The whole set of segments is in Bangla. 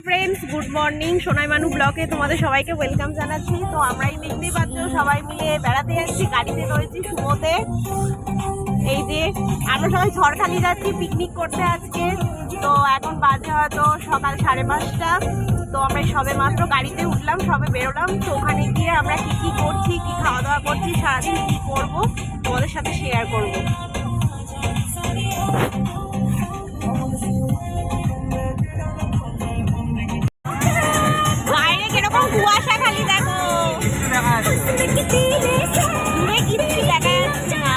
फ्रेंड्स गुड मर्निंग सोनाई मानु ब्लगे तुम्हारे सबाइके वेलकाम जानाচ্ছি। तो আমরা এই দেখতেই পাচ্ছ সবাই মিলে বেড়াতে যাচ্ছি, গাড়িতে রয়েছি সুমোতে। এই যে আমরা সবাই ঝড়খালি যাচ্ছি পিকনিক করতে আজকে। তো এখন বাজে হয়তো সকাল 5:30। তো আমরা সবে মাত্র গাড়িতে উঠলাম, সবে বেরোলাম। তো ওখানে গিয়ে আমরা কি করছি, কি খাওয়া দাওয়া করছি, সারাদিন কি করব তোমাদের সাথে শেয়ার করব। বাইরে কিরকম কুয়াশা, খালি দেখো, দূরে কিচ্ছু দেখা যাচ্ছে না।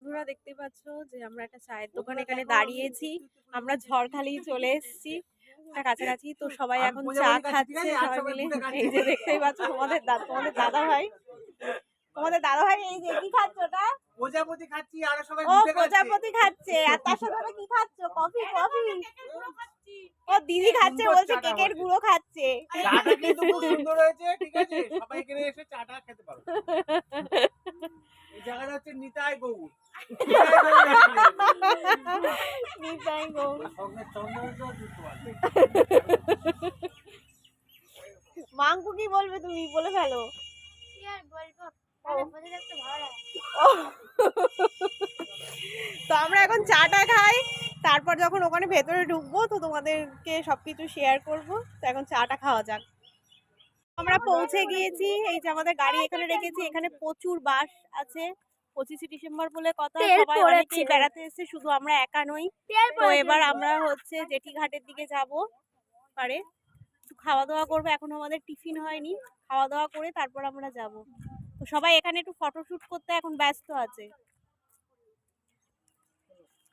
বন্ধুরা দেখতে পাচ্ছ যে আমরা একটা চায়ের দোকান এখানে দাঁড়িয়েছি। আমরা ঝড়খালি চলে এসেছি কাছাকাছি। তো সবাই এখন চা খাচ্ছে সবাই মিলে। এই যে দেখতেই পাচ্ছ তোমাদের দাদা ভাই, এই যে কি খাচ্ছ? ওটা প্রজাপতি খাচ্ছি। আর সবাই প্রজাপতি খাচ্ছে। আর তার সাথে কি খাচ্ছ? কফি। ও দিদি খাচ্ছে, বলছে কেকের গুঁড়ো খাচ্ছে। চাটা কিন্তু খুব সুন্দর হয়েছে, ঠিক আছে? সবাই এখানে এসে চাটা খেতে পারো। এই জায়গাটা হচ্ছে নিতাই গৌড়। মাংকু কি বলবে, তুমি বলে ফেলো। তো আমরা এখন চাটা খাই, তারপর যখন ওখানে ভেতরে ঢুকবো তো তোমাদেরকে সবকিছু শেয়ার করব। তো এখন চাটা খাওয়া যাক। আমরা পৌঁছে গিয়েছি। এই যে আমাদের গাড়ি এখানে রেখেছি। এখানে প্রচুর বাস আছে। 25শে ডিসেম্বর বলে কথা, সবাই অনেকেই বেড়াতে এসেছে, শুধু আমরা একা নই। তো এবার আমরা হচ্ছে জেটি ঘাটের দিকে যাব। পারে খাওয়া দাওয়া করবো, এখন আমাদের টিফিন হয়নি। খাওয়া দাওয়া করে তারপর আমরা যাব। তো সবাই এখানে একটু ফটোশুট করতে এখন ব্যস্ত আছে।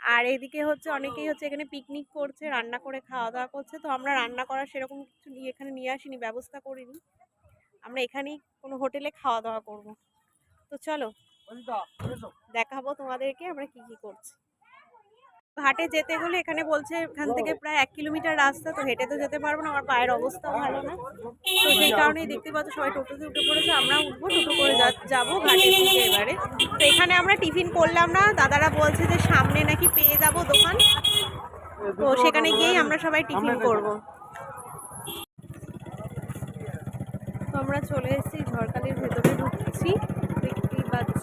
আর এদিকে হচ্ছে অনেকেই হচ্ছে এখানে পিকনিক করছে, রান্না করে খাওয়া দাওয়া করছে। তো আমরা রান্না করার সেরকম কিছু এখানে নিয়ে আসিনি, ব্যবস্থা করিনি। আমরা এখানেই কোনো হোটেলে খাওয়া দাওয়া করব। তো চলো দেখাবো তোমাদেরকে আমরা কি করছি। ঘাটে যেতে হলে এখানে বলছে এখান থেকে প্রায় 1 কিলোমিটার রাস্তা। তো হেঁটে তো যেতে পারবো না, আমার পায়ের অবস্থাও ভালো না। তো সেই কারণেই দেখতে পাচ্ছ সবাই টোটোতে উঠে পড়েছে। আমরা উঠবো, টোটো করে যাবো ঘাটের দিকে এবারে। তো এখানে আমরা টিফিন করলাম না, দাদারা বলছে যে সামনে নাকি পেয়ে যাবো দোকান। তো সেখানে গিয়েই আমরা সবাই টিফিন করব। তো আমরা চলে এসেছি ঝড়খালির ভেতরে ঢুকছি, দেখতেই পাচ্ছ।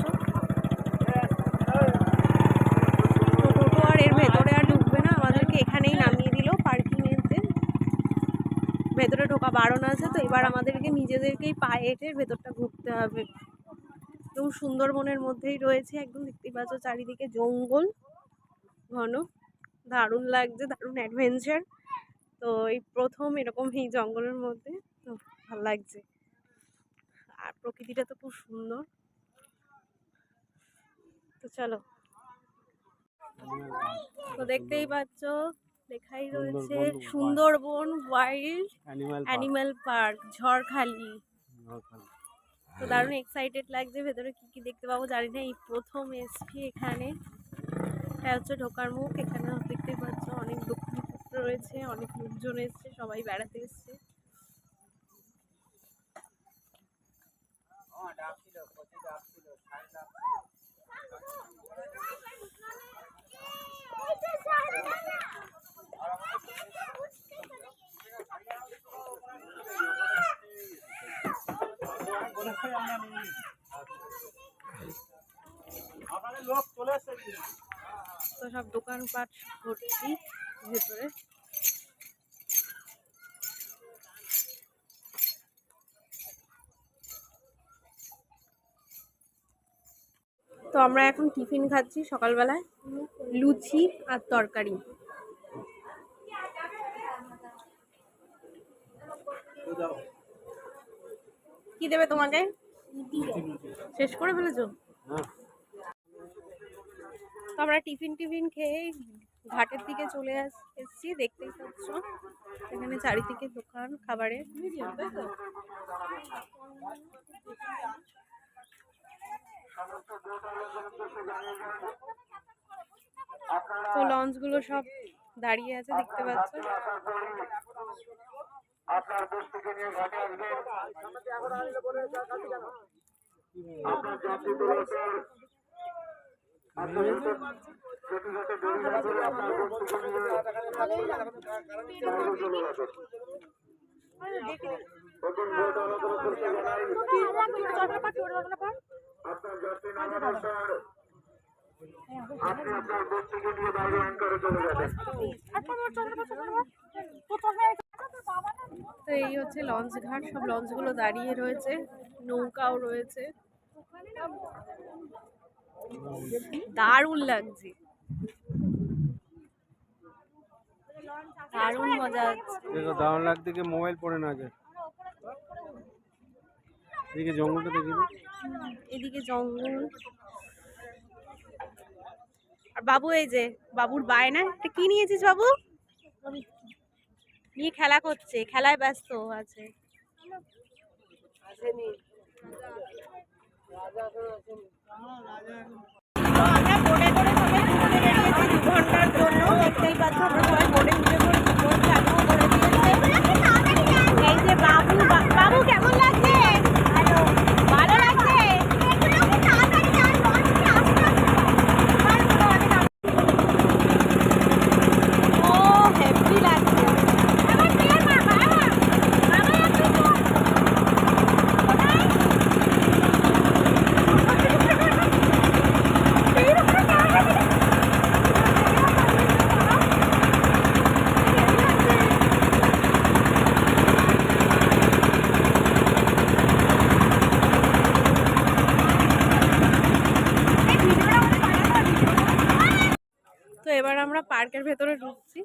টোটো আর এর ভেতরে আর ঢুকবে না, আমাদেরকে এখানেই নামিয়ে দিল পার্কিংয়েতে। ভেতরে ঢোকা বারণ আছে। তো এবার আমাদেরকে নিজেদেরকেই পায়ে হেঁটে ভেতরটা ঘুরতে হবে। এবং সুন্দরবনের মধ্যেই রয়েছে একদম, দেখতেই পাচ্ছ চারিদিকে জঙ্গল ঘন। দারুণ লাগছে, দারুণ অ্যাডভেঞ্চার। তো এই প্রথম এরকম এই জঙ্গলের মধ্যে, তো ভালো লাগছে। আর প্রকৃতিটা তো খুব সুন্দর। তো চলো। তো দেখতেই পাচ্ছ লেখাই রয়েছে Sundarban wild animal park Jharkhali. তো দারুণ এক্সাইটেড লাগছে, ভেতরে কি দেখতে পাবো জানি না। এই প্রথম এসছি এখানে। এটা হচ্ছে ঢোকার মুখ। এখানে দেখতেই পাচ্ছ অনেক দোকানপত্র রয়েছে, অনেক লোকজন এসছে, সবাই বেড়াতে এসছে। তো সব দোকানপাট ভর্তি ভেতরে। তো আমরা এখন টিফিন খাচ্ছি সকালবেলায়, লুচি আর তরকারি। কি দেবে তোমাকে? শেষ করে ফেলেছো? তো আমরা টিফিন খেয়ে ঘাটের দিকে চলে এসেছি, দেখতেই পাচ্ছ এখানে চারিদিকে দোকান খাবারের। তো লঞ্চ গুলো সব দাঁড়িয়ে আছে দেখতে পাচ্ছ। তো এই হচ্ছে লঞ্চ ঘাট, সব লঞ্চ গুলো দাঁড়িয়ে রয়েছে, নৌকাও রয়েছে, দারুণ লাগছে, দারুণ মজা হচ্ছে। দেখো দারুণ লাগছে, কি মোবাইল পড়ে না যায়। এদিকে জঙ্গলটা দেখি, এদিকে জঙ্গল। আর বাবু, এই যে বাবুর বায়না, এটা কি নিয়েছিস বাবু? নিয়ে খেলা করছে, খেলায় ব্যস্ত আছে। তো আমরা বোটে করে সবাই ঘুরতে বেরিয়েছি 2 ঘন্টার জন্য। দেখতেই পাচ্ছ আমরা সবাই বোটে উঠে পড়ে বোট চালু করে দিয়েছে। এই যে বাবু, বাবু কেমন লাগছে? ভালো লাগছে। ও হেভি লাগছে। তো এবার আমরা পার্কের ভেতরে ঢুকছি।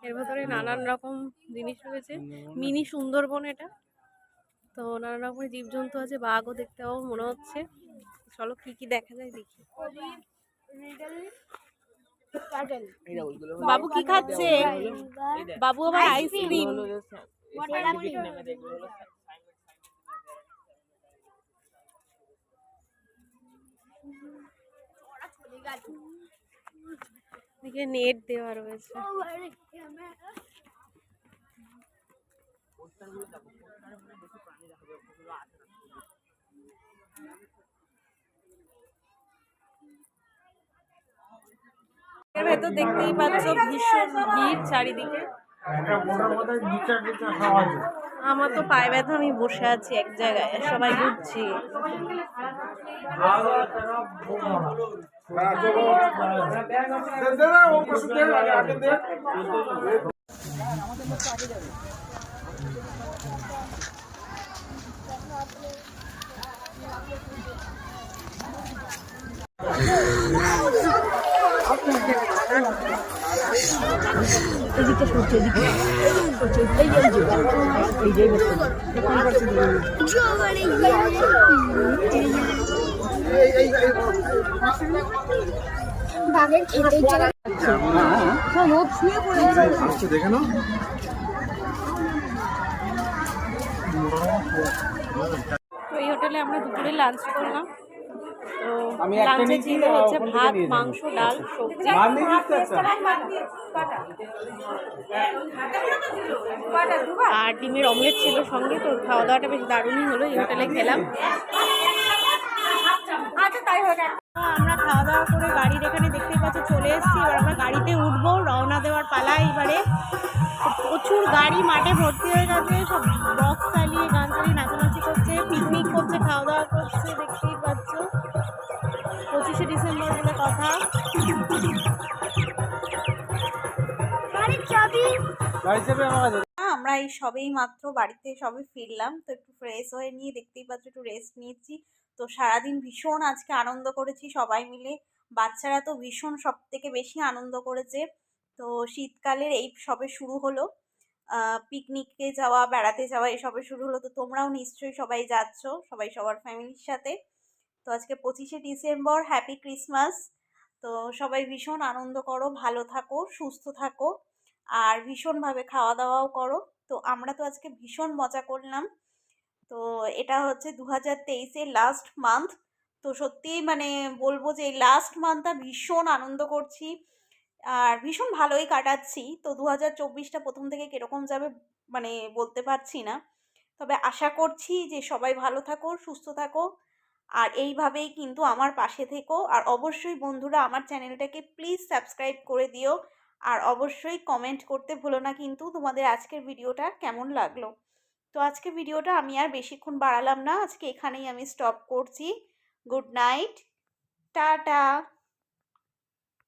এর ভেতরে নানান রকম জিনিস রয়েছে, মিনি সুন্দরবন এটা। তো নানান রকমের জীবজন্তু আছে, বাঘও দেখতে পাবো মনে হচ্ছে। চলো কি কি দেখা যায় দেখি। বাবু কি খাচ্ছে? বাবু আবার আইসক্রিম। দিকে নেট দেওয়া রয়েছে। এর ভেতর দেখতেই পাচ্ছ ভীষণ ভিড় চারিদিকে। আমার তো পায়ে ব্যথা, আমি বসে আছি এক জায়গায়, সবাই ঘুরছি। বাঘের খেতে শুয়ে পড়েছে, দেখে না। তো এই হোটেলে আমরা দুপুরে লাঞ্চ করলাম। তো লাঞ্চে ছিল হচ্ছে ভাত, মাংস, ডাল, সবজি আর ডিমের অমলেট ছিল সঙ্গে। তো খাওয়া দাওয়াটা বেশ দারুণই হলো, এই হোটেলে খেলাম। আমরা খাওয়া দাওয়া করে গাড়ির এখানে দেখতেই পাচ্ছি চলে এসেছি। এবার আমরা গাড়িতে উঠবো, রওনা দেওয়ার পালা এবারে। প্রচুর গাড়ি মাঠে ভর্তি হয়ে গেছে, সব বক্স চালিয়ে গান চালিয়ে নাচানাচি করছে, পিকনিক করছে, খাওয়া দাওয়া করছে, দেখতেই পাচ্ছ। 25শে ডিসেম্বর বলে কথা। আমরা এই সবেই মাত্র বাড়িতে সবে ফিরলাম, তো একটু ফ্রেশ হয়ে নিয়ে দেখতেই পাচ্ছ একটু রেস্ট নিয়েছি। তো সারাদিন ভীষণ আজকে আনন্দ করেছি সবাই মিলে। বাচ্চারা তো ভীষণ সব থেকে বেশি আনন্দ করেছে। তো শীতকালের এই সবে শুরু হলো, পিকনিকে যাওয়া, বেড়াতে যাওয়া এসবে শুরু হলো। তো তোমরাও নিশ্চয়ই সবাই যাচ্ছ, সবাই সবার ফ্যামিলির সাথে। তো আজকে 25শে ডিসেম্বর, হ্যাপি ক্রিসমাস। তো সবাই ভীষণ আনন্দ করো, ভালো থাকো, সুস্থ থাকো আর ভীষণভাবে খাওয়া দাওয়াও করো। তো আমরা তো আজকে ভীষণ মজা করলাম। তো এটা হচ্ছে 2023-এর লাস্ট মান্থ। তো সত্যিই মানে বলবো যে এই লাস্ট মান্থটা ভীষণ আনন্দ করছি আর ভীষণ ভালোই কাটাচ্ছি। তো 2024টা প্রথম থেকে কিরকম যাবে মানে বলতে পারছি না। তবে আশা করছি যে সবাই ভালো থাকো, সুস্থ থাকো আর এইভাবেই কিন্তু আমার পাশে থেকো। আর অবশ্যই বন্ধুরা আমার চ্যানেলটাকে প্লিজ সাবস্ক্রাইব করে দিও আর অবশ্যই কমেন্ট করতে ভুলো না কিন্তু তোমাদের আজকের ভিডিওটা কেমন লাগলো। তো আজকে ভিডিওটা আমি আর বেশিক্ষণ বাড়ালাম না, আজকে এখানেই আমি স্টপ করছি। Good night, tata.